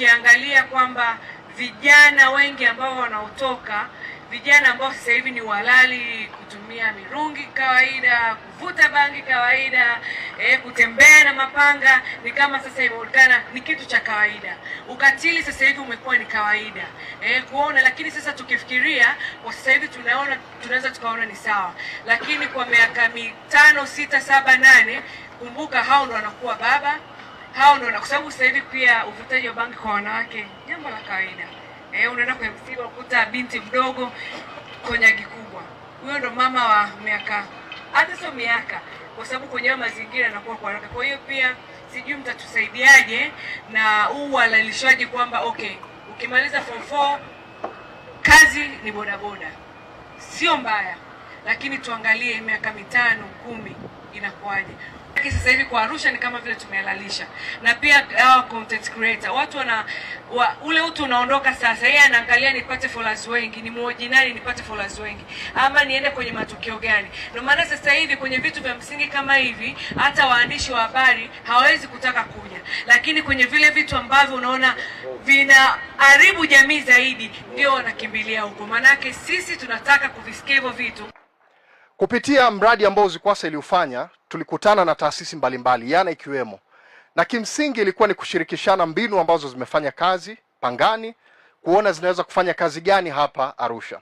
ukiangalia kwamba vijana wengi ambao wanaotoka, vijana ambao sasa hivi ni walali kutumia mirungi kawaida, kuvuta bangi kawaida, kutembea na mapanga, ni kama sasa imeonekana ni kitu cha kawaida. Ukatili sasa hivi umekuwa ni kawaida kuona, lakini sasa tukifikiria kwa sasa hivi tunaweza tukaona ni sawa, lakini kwa miaka 5, 6, 7, 8 kumbuka hao ndo wanakuwa baba, hao ndo, kwa sababu sasa hivi pia uvutaji wa bangi kwa wanawake jambo la kawaida. Unaenda kwa msiba ukuta binti mdogo konyagi kubwa, huyo ndo mama wa miaka, hata sio miaka, kwa sababu kwenye mazingira yanakuwa kwa haraka. Kwa hiyo pia sijui mtatusaidiaje na huu uhalalishaji kwamba okay, ukimaliza form 4 kazi ni bodaboda, sio mbaya, lakini tuangalie miaka 5, 10 inakuwaje. Sasa hivi kwa Arusha ni kama vile tumehalalisha, na pia content creator watu ule utu unaondoka sasa. Yeye anaangalia nipate followers wengi, ni mmoja nani nipate followers wengi, ama niende kwenye matukio gani. Ndio maana sasa hivi kwenye vitu vya msingi kama hivi hata waandishi wa habari hawezi kutaka kuja, lakini kwenye vile vitu ambavyo unaona vinaharibu jamii zaidi ndio wanakimbilia huko. Manake sisi tunataka kuvisikia hivyo vitu. Kupitia mradi ambao ZICWASA iliufanya, tulikutana na taasisi mbalimbali yana ikiwemo, na kimsingi ilikuwa ni kushirikishana mbinu ambazo zimefanya kazi Pangani, kuona zinaweza kufanya kazi gani hapa Arusha.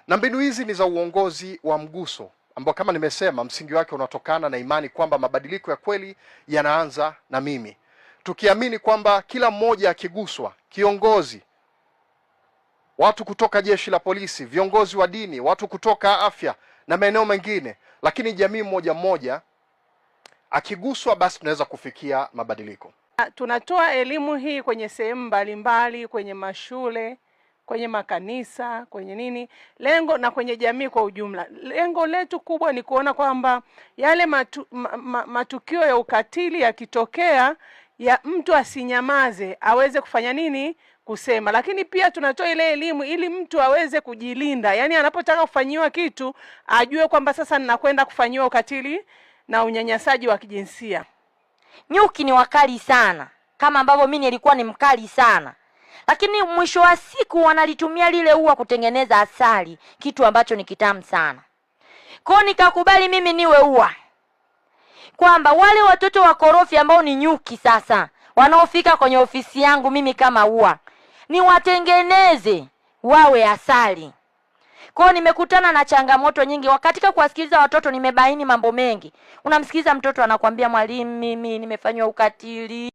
Na mbinu hizi ni za uongozi wa mguso ambao kama nimesema msingi wake unatokana na imani kwamba mabadiliko ya kweli yanaanza na mimi. Tukiamini kwamba kila mmoja akiguswa, kiongozi, watu kutoka jeshi la polisi, viongozi wa dini, watu kutoka afya na maeneo mengine, lakini jamii mmoja akiguswa, basi tunaweza kufikia mabadiliko. Tunatoa elimu hii kwenye sehemu mbalimbali, kwenye mashule, kwenye makanisa, kwenye nini, lengo na kwenye jamii kwa ujumla. Lengo letu kubwa ni kuona kwamba yale matukio ya ukatili yakitokea, ya mtu asinyamaze, aweze kufanya nini, kusema. Lakini pia tunatoa ile elimu ili mtu aweze kujilinda, yani anapotaka kufanyiwa kitu ajue kwamba sasa ninakwenda kufanyiwa ukatili na unyanyasaji wa kijinsia. Nyuki ni wakali sana, kama ambavyo mimi nilikuwa ni mkali sana, lakini mwisho wa siku wanalitumia lile ua kutengeneza asali, kitu ambacho ni kitamu sana. Kwa nikakubali mimi niwe ua, kwamba wale watoto wakorofi ambao ni nyuki sasa wanaofika kwenye ofisi yangu mimi kama ua, ni watengeneze wawe asali. Kwa nimekutana na changamoto nyingi katika kuwasikiliza watoto. Nimebaini mambo mengi. Unamsikiliza mtoto anakuambia, mwalimu, mimi nimefanywa ukatili.